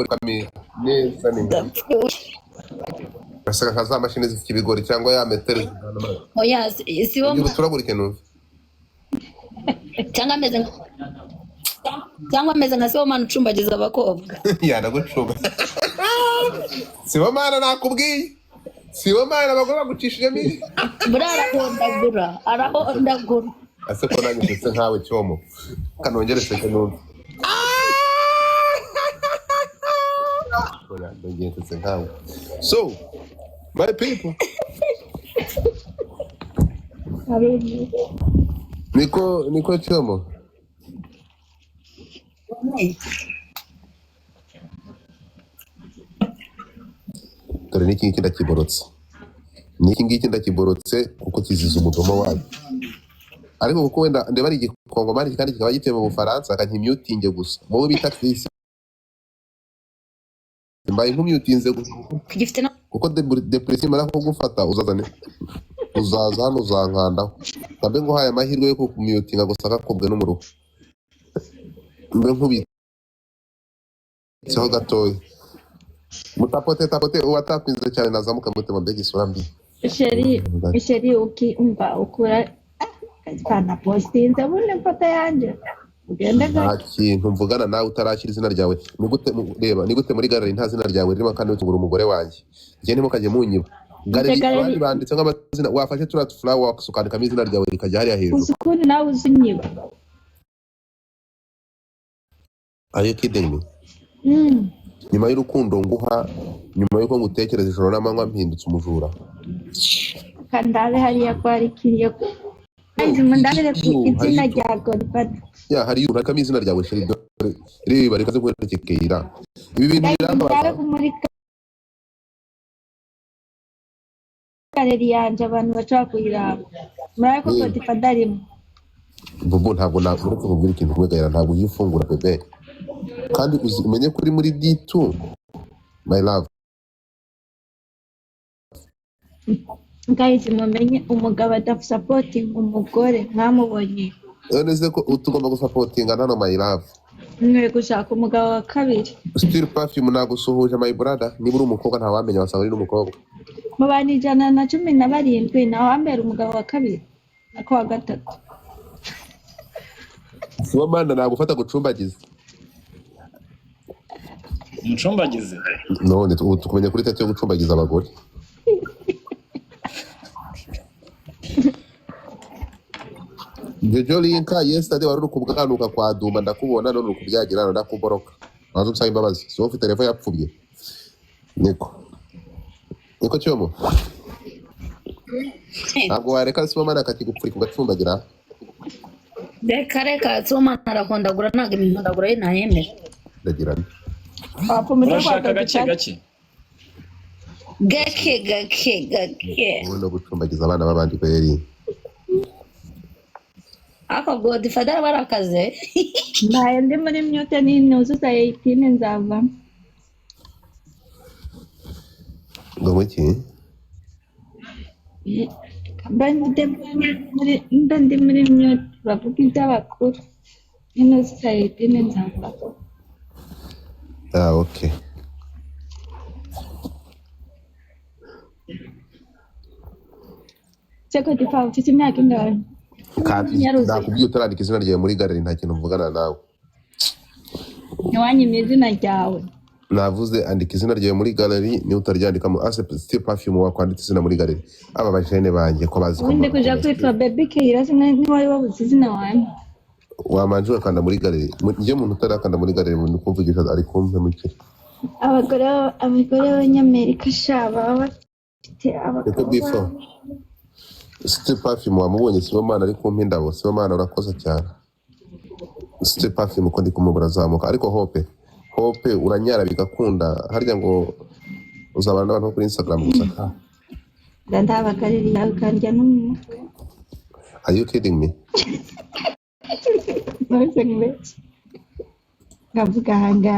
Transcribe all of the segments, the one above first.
kamera neza neza asaka kaza mashine zifite ibigori cyangwa ya metero oya sibo turagurike numva cyangwa ameze nka Sibomana ucumbagiza abakobwa yanagucumba Sibomana nakubwiye Sibomana abagore bagucishije miri arahondagura ase ko nanjye ndetse nkawe cyomo kanongere seke numva so my people niko cyomo dore niki ngiki ndakiborotse kuko kiziza umudomo wayo ariko kuko wenda ndeba ari igikongomani kandi kikaba gituye mu Bufaransa akankimyutinge gusa wowe bita Chris mbaye nkumyutinze gusa kuko depression mara ko gufata uzaza hano uzankandaho kambe ngo haye amahirwe yo kumyutinga gusa akakobwe n'umuruho mbe nkubitseho gatoya mutapote uwatapinze cyane nazamuka mutema mbega isura mbi Sheri ukimba ukura kana postinze bune mfata yanje ugende nta kintu mvugana nawe utarashyira izina ryawe ni gute muri gallery nta zina ryawe ririmo kandi utungura umugore wanjye njye ndimo kajye munyiba gallery abandi banditse nk'amazina wafashe turat flowers ukandikamo izina ryawe rikajya hariya hejuru usukuni nawe uzinyiba are you kidding me nyuma y'urukundo nguha nyuma y'uko ngutekereza ijoro n'amanywa mpindutse umujura kandabe hariya kwari kiriye kandi mundabire ku izina rya Godfather ya hari yunakamo izina ryawe sheri reba rekaze kwerekekera ibi bintu biramba muri gallery yanje abantu bashaka kuyiraba muri ko Godfather arimo bobo ntabwo nakora kubwira ikintu kwegera ntabwo yifungura bebe kandi umenye kuri muri D2 my love guys mumenye umugabo adafupporting umugore nkamubonye neze ko utugomba gusupportinga nano my love mwe gushaka umugabo wa kabiri still perfume nagusuhuje my brother niba uri umukobwa nta wamenya wasanga uri n'umukobwa mu bana 117 naho ambera umugabo wa kabiri ako wa gatatu Sibomana nagufata gucumbagiza umucumbagize none tukumenya kuri tete yo gucumbagiza abagore Jojo linka yesterday wari ukubwanuka kwa Duma ndakubona none ukubyagira ndakuboroka wazo nsaba imbabazi so ufite telefone yapfubye niko cyomo ntabwo wareka Sibomana akakigupfuri kugacumbagira reka Sibomana arahondagura ntabwo imihondagura ye ntayemera ndagirana urashaka gake ubundi gucumbagiza abana b'abandi kweri ako Godfather barakaze mbaye ndi muri mute nuzuza 18 nzava ngo muki ndi muri mute bavuga iby'abakuru nuzuza 18 nzava okay Cheko difa ufite imyaka ingahe nakubwiye utarandika izina ryawe muri gallery nta kintu mvugana nawe niwanyimye izina ryawe navuze andika izina ryawe muri gallery ni utaryandikamo still perfume wakwanditse izina muri gallery aba bajene banjye ko bazi undi kuja kwitwa baby Kira ni wari wabuze izina wanjye wamanje ukanda muri gallery njye muntu utarakanda muri gallery mu kumvugisha ari kumve muke abagore b'Abanyamerika shaba bafite abagore still perfume wamubonye Sibomana ari kumpa indabo Sibomana urakoze cyane still perfume uko ndi kumubura zamuka ariko hope uranyara bigakunda harya ngo uzabana n'abantu kuri Instagram gusa ndaba kariri yawe kandya n'umutwe are you kidding me ngavuga hanga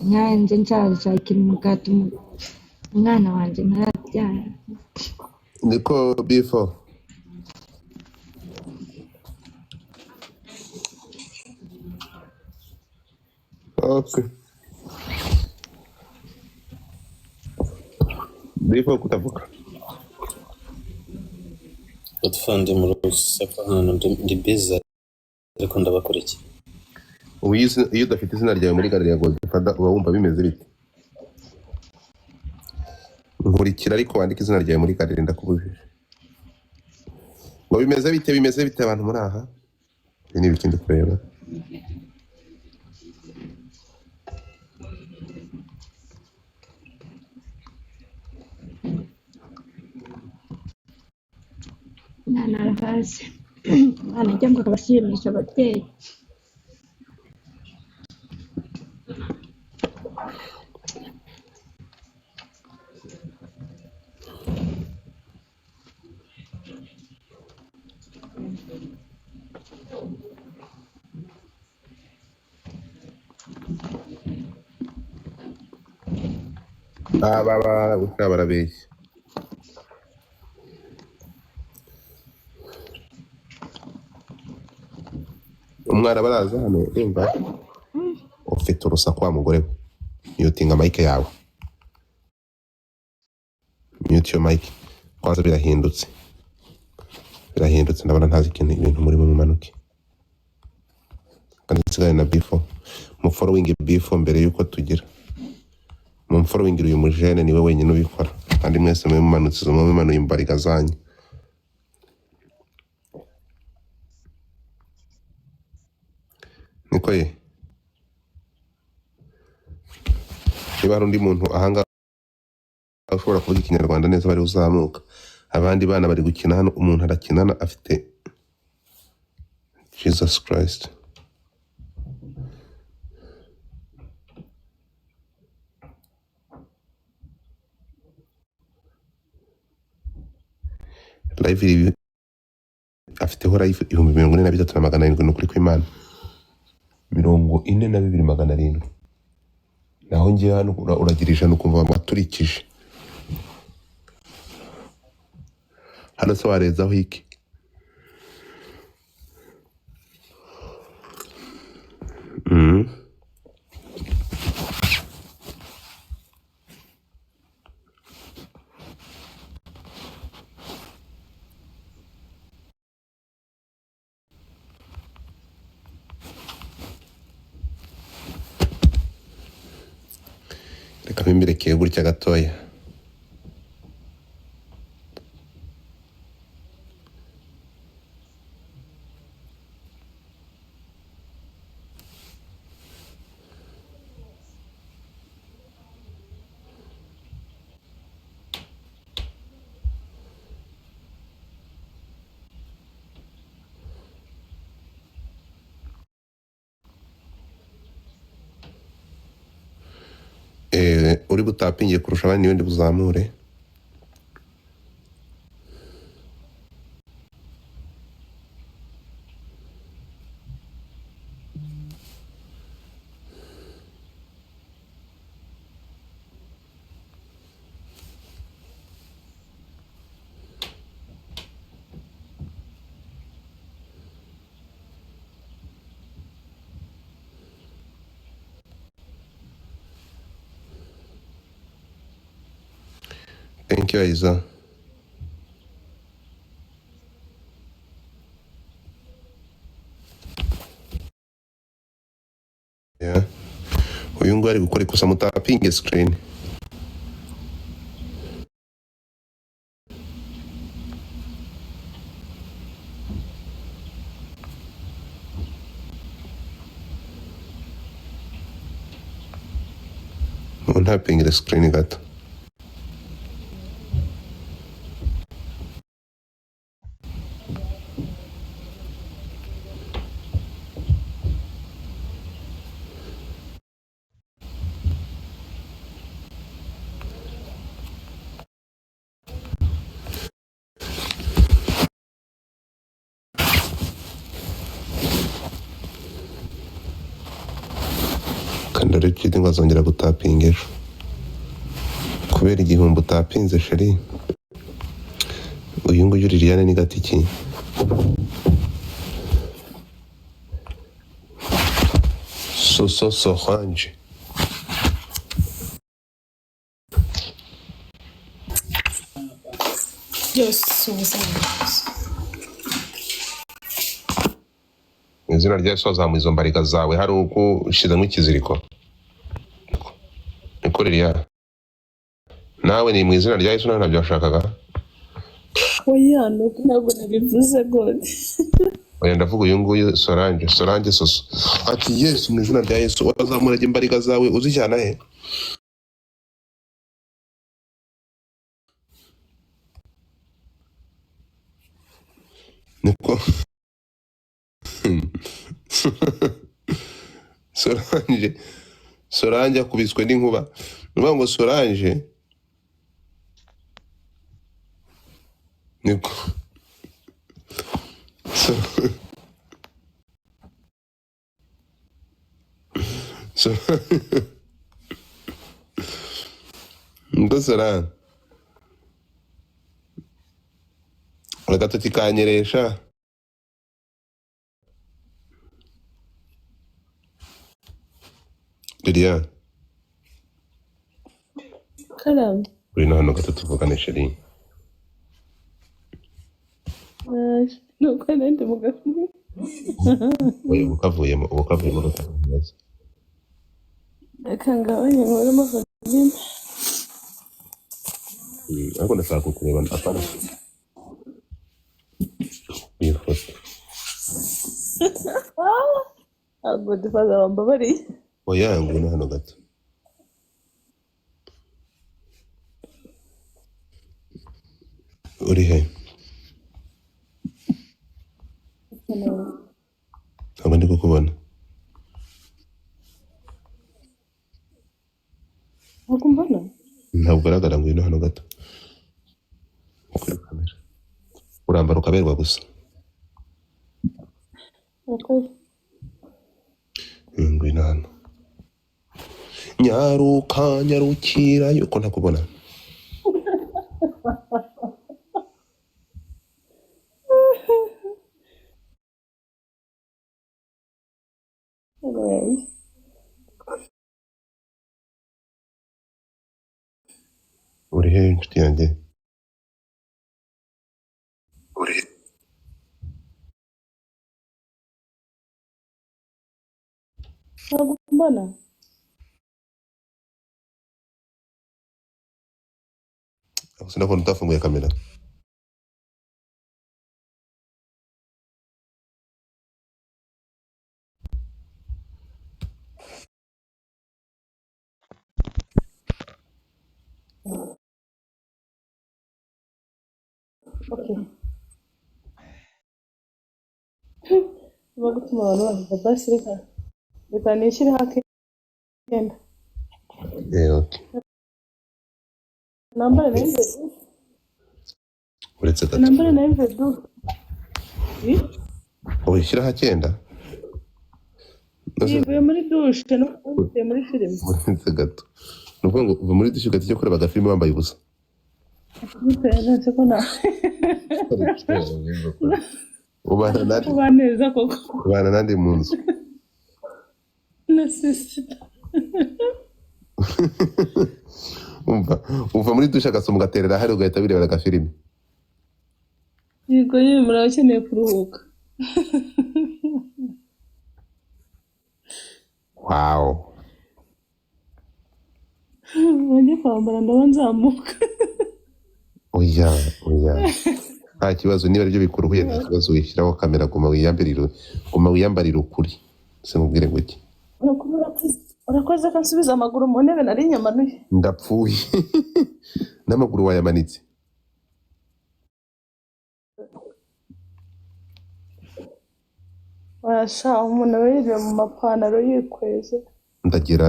nyanze nshakira umugati umwana wanje narabyara niko before okay Bifo kutavuga. Godfandi mu rusaku hano ndi busy ariko ndabakurikiye. Ubu iyo udafite izina ryawe muri gare ya Godfather uba wumva bimeze bite? Nkurikira ariko wandika izina ryawe muri gare ndakubujije. Ngo bimeze bite abantu muri aha? Ibi ni ibikindi kureba. narahazi anajya ngo abashimisha ababyeyi barabeshya. Umwana baraza hano imva ufite urusaku wa mugore we. Mutinga mic yawe. Mute your mic. Kwanza birahindutse ndabona ntazi ikintu ibintu muri mu manuke. Kandi nsigaye na before mu following before mbere yuko tugira mu following uyu mujene niwe wenyine ubikora kandi mwese mwe mumanutse mu manuye imbariga zanyu. Niko ye niba hari undi muntu ahanga ashobora kuvuga ikinyarwanda neza bari uzamuka. Abandi bana bari gukina hano umuntu arakinana afite Jesus Christ. Live afiteho live 43,700 nukuri kw'Imana 42,700 naho ngiye hano uragirisha nukumva waturikije hano so warezaho iki reka mbirekeye gutya gatoya. Uri butapingiye kurusha abandi niwe ndi buzamure. Thank you, Aiza. Yeah. Uyu nguyu ari gukora ikosa mutapinge screen. Untapinge screen gato. Kandare chidi ngazongera gutapinga ejo kubera igihumbi utapinze sheri. Uyu nguyu Liliane ni gatiki so hanje byose ubusanzwe. mu izina rya Yesu wazamuye izo mbariga zawe hari uko ushizemo ikiziriko niko Lilian nawe ni mu izina rya Yesu nawe ntabyo washakaga Oya nuko ntabwo nabivuze God. oya ndavuga uyu nguyu Solange soso ati Yesu mu izina rya Yesu wazamuraga imbariga zawe uzijyana he niko Solange akubiswe n'inkuba nuvuga ngo Solange niko niko Solange agatoki kanyeresha Lilian Karahava. uri no hano gato tuvugane sheri Nuko nende mugafu. oya ukavuyemo rutavuze Akangabanye nkora amafilime. ariko ndashaka kukureba apana iyi foto God Father wambabariye. oya ngwino hano gato uri he ntabwo ndi kukubona Ntabwo mbona. ntabwo ugaragara ngwino hano gato kuri kamera urambara ukaberwa gusa Nako. ngwino hano nyaruka nyarukira yuko ntakubona uri he inshuti yanjye uri he Ntabwo mbona. sinabona utafunguye kamera Okay. Bagutuma abantu bavuga basi reka nishyire hakenda. okay Nambara na imve. uretse gato Nambara na imve du. ubishyiraho akenda Yivuye muri douche no kuvuye muri filime. uretse gato nuvuga ngo uva muri dushyuka cyo kureba agafilime wambaye ubusa Nse ko na. ubana neza koko. nandi mu nzu Nasisita. uva muri dushe agasoma ugaterera hari ugahita wirebera agafilime Yego muraba akeneye kuruhuka. wow Wajya kwambara ndaba nzamuka. oya nta kibazo niba aribyo bikuruhuye nta kibazo wishyiraho kamera guma wiyambarire ukuri sinkubwire ngo iki Urakoze ko nsubiza amaguru mu ntebe nari nyamanuye. ndapfuye n'amaguru wayamanitse Washa umuntu aba yiriwe mu mapantaro yikweze. ndagira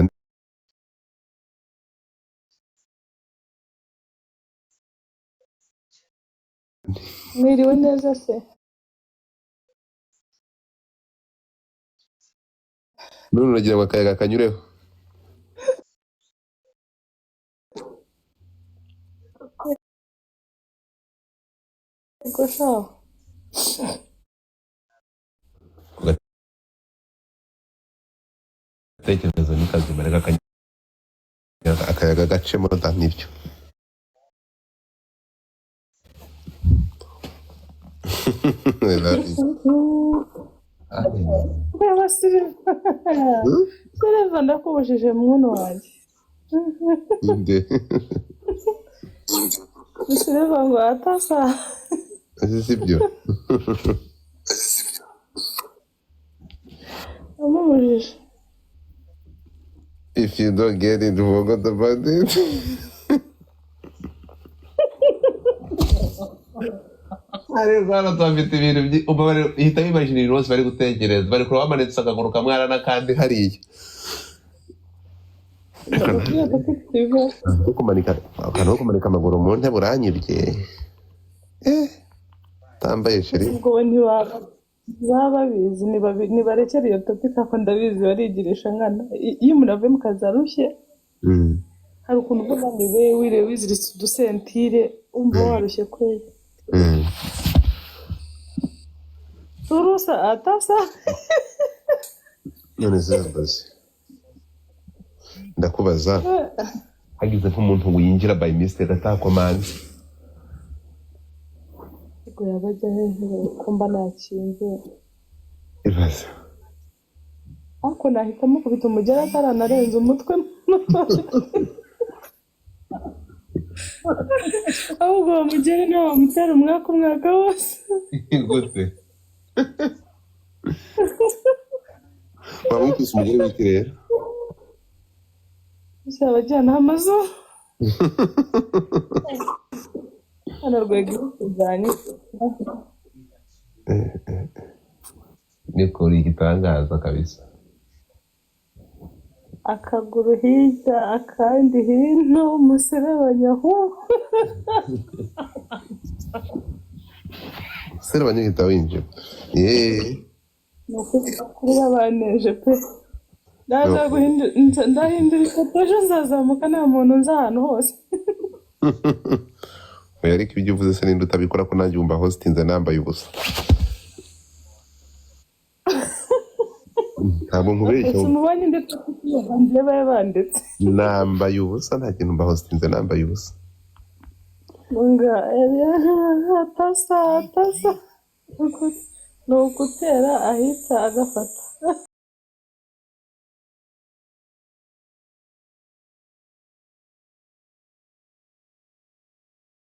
Mwiriwe neza se? none uragira ngo akayaga kanyureho Yego shaho. tekereza n'ikazima reka akayaga gacemo da nibyo Baba Silva ndakubujije muntu wanjye. inde Silva ngo atasa. sibyo Amumujije. if you don't get it forget about it. ariko hano tuhafite ibintu uhita wibajije ibintu bose bari gutekereza bari kureba bamanitse akaguru kamwe hariya n'akandi hariya akantu ko kumanika amaguru mu ntebe uranyibye tambaye sheri ubwo ntibaba babizi nibarekera iyo topika ko ndabizi barigirisha nkana iyo umuntu avuye mu kazi arushye hari ukuntu uvuga ngo wiriwe wiziritse udusentire umva warushye kweli turusa atasa none zarabaze ndakubaza hagize nk'umuntu winjira by mistake atakomanze ubwo yabajya hejuru ko mba nakinze ibaze ariko nahitamo kubita umugera ataranarenza umutwe ahubwo uwo mugeri nawe wamutera umwaka wose gute waba wumvise umugeri w'iki rero abajyana amazu hano rwego kujyanye ni Kuri igitangaza kabisa akaguru hirya akandi hino umuserebanya aho umuserebanya uhita winjira ni ukuri baneje pe ndahindura ifoto ejo nzazamuka nta muntu nzi ahantu hose oya ariko ibyo uvuze se ninde utabikora ko nanjye wumva hositinze nambaye ubusa ntabwo nkubeshya umubanye ndetse ndeba yabanditse nambaye ubusa nta kintu mba hositinze nambaye ubusa nga atasa ni ugutera ahita agafata